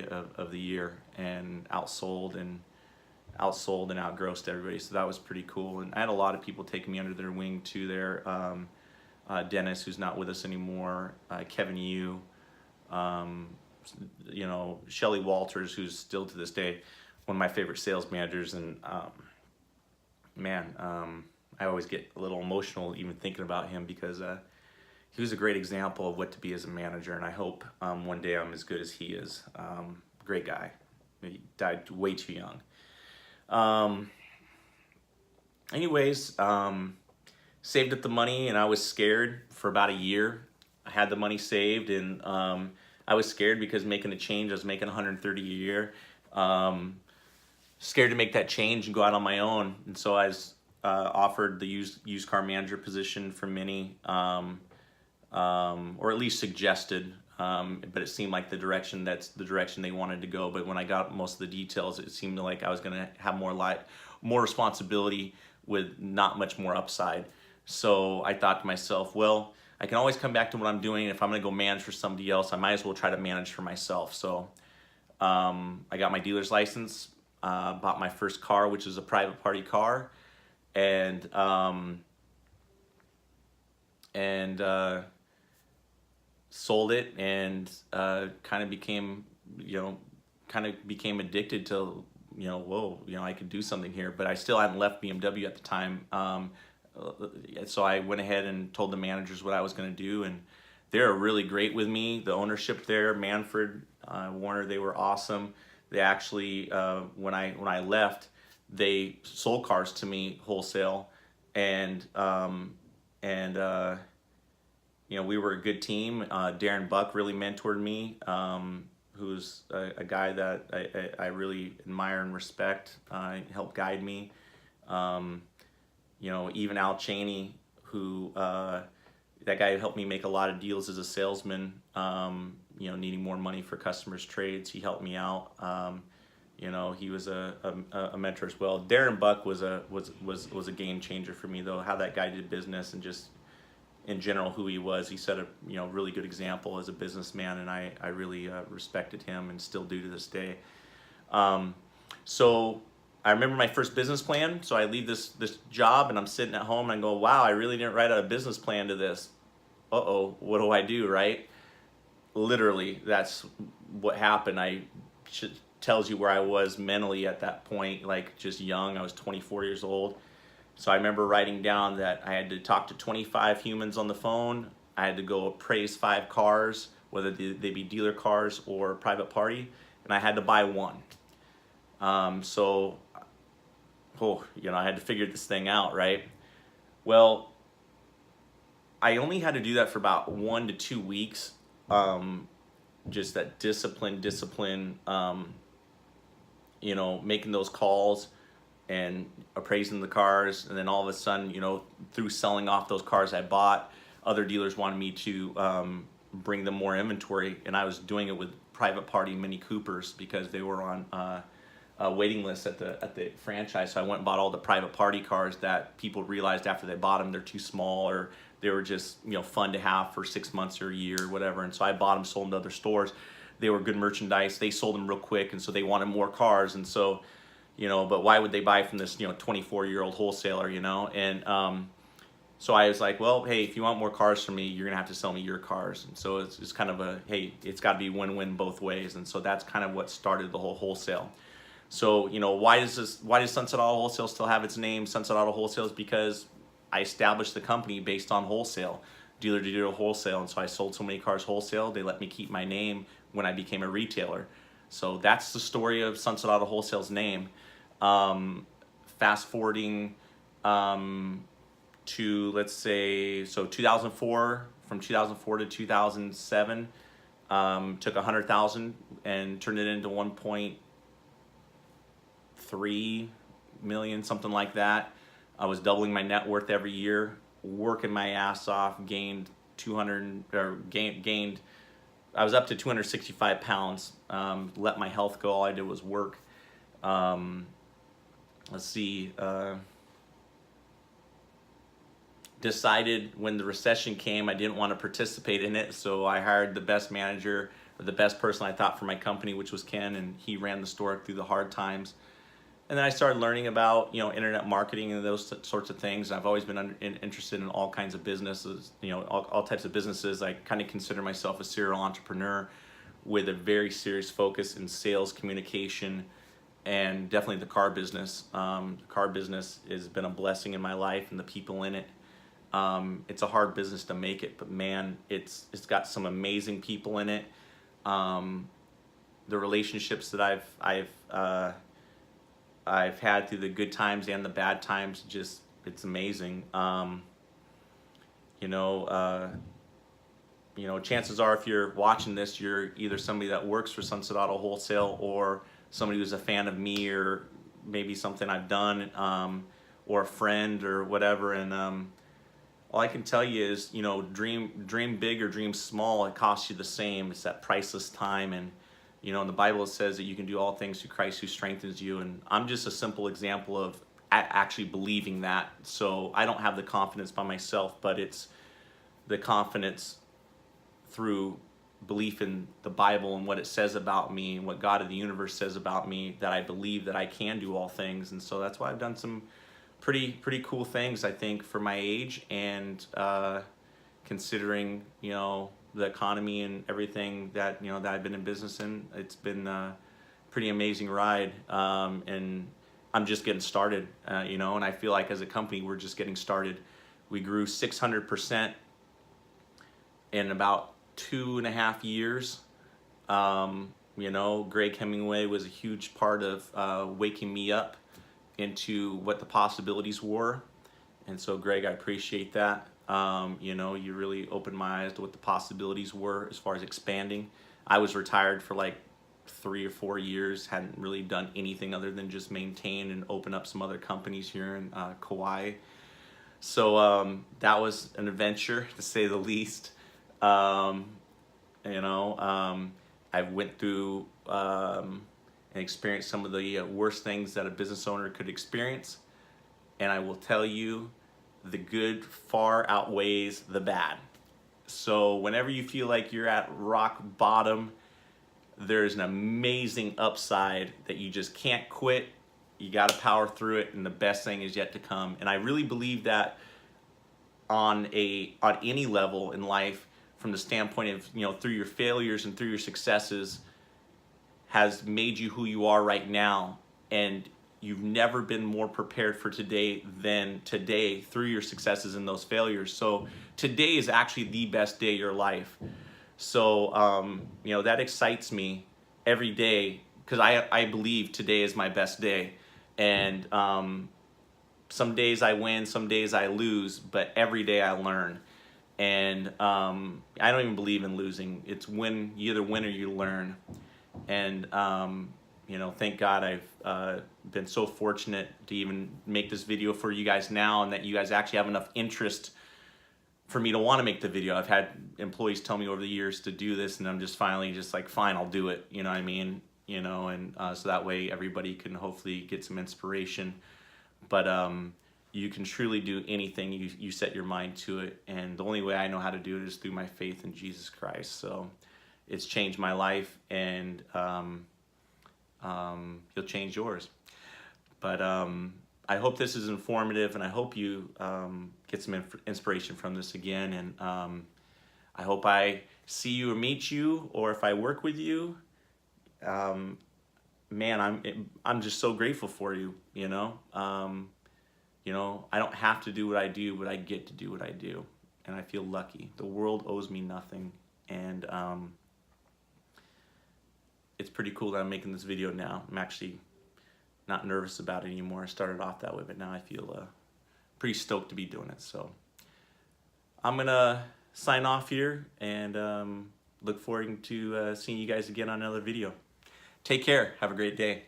of the year and outsold and outgrossed everybody. So that was pretty cool. And I had a lot of people taking me under their wing too there. Dennis, who's not with us anymore, Kevin Yu, um, Shelly Walters, who's still to this day one of my favorite sales managers. And I always get a little emotional even thinking about him because he was a great example of what to be as a manager. And I hope one day I'm as good as he is. Great guy. He died way too young. Anyways, saved up the money, and I was scared for about a year. I had the money saved, and I was scared because making a change, I was making 130 a year. Scared to make that change and go out on my own, and so I was offered the used car manager position from Mini, or at least suggested. But it seemed like that's the direction they wanted to go. But when I got most of the details, it seemed like I was going to have more responsibility with not much more upside. So I thought to myself, well, I can always come back to what I'm doing. If I'm going to go manage for somebody else, I might as well try to manage for myself. So I got my dealer's license, bought my first car, which is a private party car, and sold it, and kind of became addicted to, I could do something here. But I still hadn't left BMW at the time. So I went ahead and told the managers what I was going to do, and they're really great with me. The ownership there, Manfred, Warner, they were awesome. They actually, when I left, they sold cars to me wholesale, and we were a good team. Darren Buck really mentored me, who's a guy that I really admire and respect. Helped guide me. Even Al Cheney, who that guy helped me make a lot of deals as a salesman. Needing more money for customers' trades, he helped me out. He was a mentor as well. Darren Buck was a game changer for me, though. How that guy did business and just in general who he was. He set a really good example as a businessman, and I really respected him and still do to this day. So I remember my first business plan. So I leave this job, and I'm sitting at home, and I go, wow, I really didn't write out a business plan to this. Uh-oh, what do I do, right? Literally, that's what happened. Tells you where I was mentally at that point, like just young. I was 24 years old. So I remember writing down that I had to talk to 25 humans on the phone. I had to go appraise 5 cars, whether they be dealer cars or private party, and I had to buy one. I had to figure this thing out, right? Well, I only had to do that for about 1 to 2 weeks. Just that discipline, making those calls and appraising the cars. And then all of a sudden, through selling off those cars I bought, other dealers wanted me to bring them more inventory. And I was doing it with private party Mini Coopers because they were on a waiting list at the franchise. So I went and bought all the private party cars that people realized after they bought them they're too small, or they were just fun to have for 6 months or a year or whatever. And so I bought them, sold them to other stores. They were good merchandise. They sold them real quick, and so they wanted more cars. And so, but why would they buy from this 24-year-old wholesaler? And so I was like, well, hey, if you want more cars from me, you're gonna have to sell me your cars. And so it's kind of a, hey, it's got to be win-win both ways. And so that's kind of what started the whole wholesale. So why does Sunset Auto Wholesale still have its name, Sunset Auto Wholesale? Is because I established the company based on wholesale, dealer to dealer wholesale. And so I sold so many cars wholesale, they let me keep my name when I became a retailer. So that's the story of Sunset Auto Wholesale's name. Fast forwarding to, let's say, so 2004, from 2004 to 2007, took 100,000 and turned it into 1.3 million, something like that. I was doubling my net worth every year, working my ass off, gained I was up to 265 pounds, let my health go, all I did was work. Decided when the recession came, I didn't want to participate in it, so I hired the best manager the best person I thought for my company, which was Ken, and he ran the store through the hard times. And then I started learning about, internet marketing and those sorts of things. I've always been interested in all kinds of businesses, all types of businesses. I kind of consider myself a serial entrepreneur with a very serious focus in sales, communication, and definitely the car business. The car business has been a blessing in my life and the people in it. It's a hard business to make it, but man, it's got some amazing people in it. The relationships that I've had through the good times and the bad times, it's amazing. Chances are if you're watching this, you're either somebody that works for Sunset Auto Wholesale or somebody who's a fan of me or maybe something I've done, or a friend or whatever. And all I can tell you is, dream big or dream small, it costs you the same. It's that priceless time. And in the Bible it says that you can do all things through Christ who strengthens you, and I'm just a simple example of actually believing that. So I don't have the confidence by myself, but it's the confidence through belief in the Bible and what it says about me and what God of the universe says about me, that I believe that I can do all things. And so that's why I've done some pretty cool things, I think, for my age, and considering the economy and everything that that I've been in business in. It's been a pretty amazing ride, and I'm just getting started, and I feel like as a company we're just getting started. We grew 600% in about 2.5 years. Greg Hemingway was a huge part of waking me up into what the possibilities were, and so Greg, I appreciate that. You really opened my eyes to what the possibilities were as far as expanding. I was retired for like 3 or 4 years, hadn't really done anything other than just maintain and open up some other companies here in Kauai. So that was an adventure, to say the least. I went through and experienced some of the worst things that a business owner could experience, and I will tell you, the good far outweighs the bad. So whenever you feel like you're at rock bottom, there's an amazing upside that you just can't quit. You got to power through it, and the best thing is yet to come. And I really believe that on any level in life, from the standpoint of through your failures and through your successes, has made you who you are right now. And you've never been more prepared for today than today through your successes and those failures. So today is actually the best day of your life. So, that excites me every day, because I believe today is my best day. And some days I win, some days I lose, but every day I learn. And I don't even believe in losing. It's you either win or you learn. And thank God I've been so fortunate to even make this video for you guys now, and that you guys actually have enough interest for me to want to make the video. I've had employees tell me over the years to do this, and I'm just finally just like, fine, I'll do it. You know what I mean? And so that way everybody can hopefully get some inspiration. But you can truly do anything you set your mind to it, and the only way I know how to do it is through my faith in Jesus Christ. So it's changed my life, and he'll change yours. But I hope this is informative, and I hope you get some inspiration from this again. And I hope I see you or meet you, or if I work with you, man, I'm just so grateful for you. I don't have to do what I do, but I get to do what I do, and I feel lucky. The world owes me nothing, and it's pretty cool that I'm making this video now. I'm actually not nervous about it anymore. I started off that way, but now I feel pretty stoked to be doing it. So I'm gonna sign off here, and look forward to seeing you guys again on another video. Take care. Have a great day.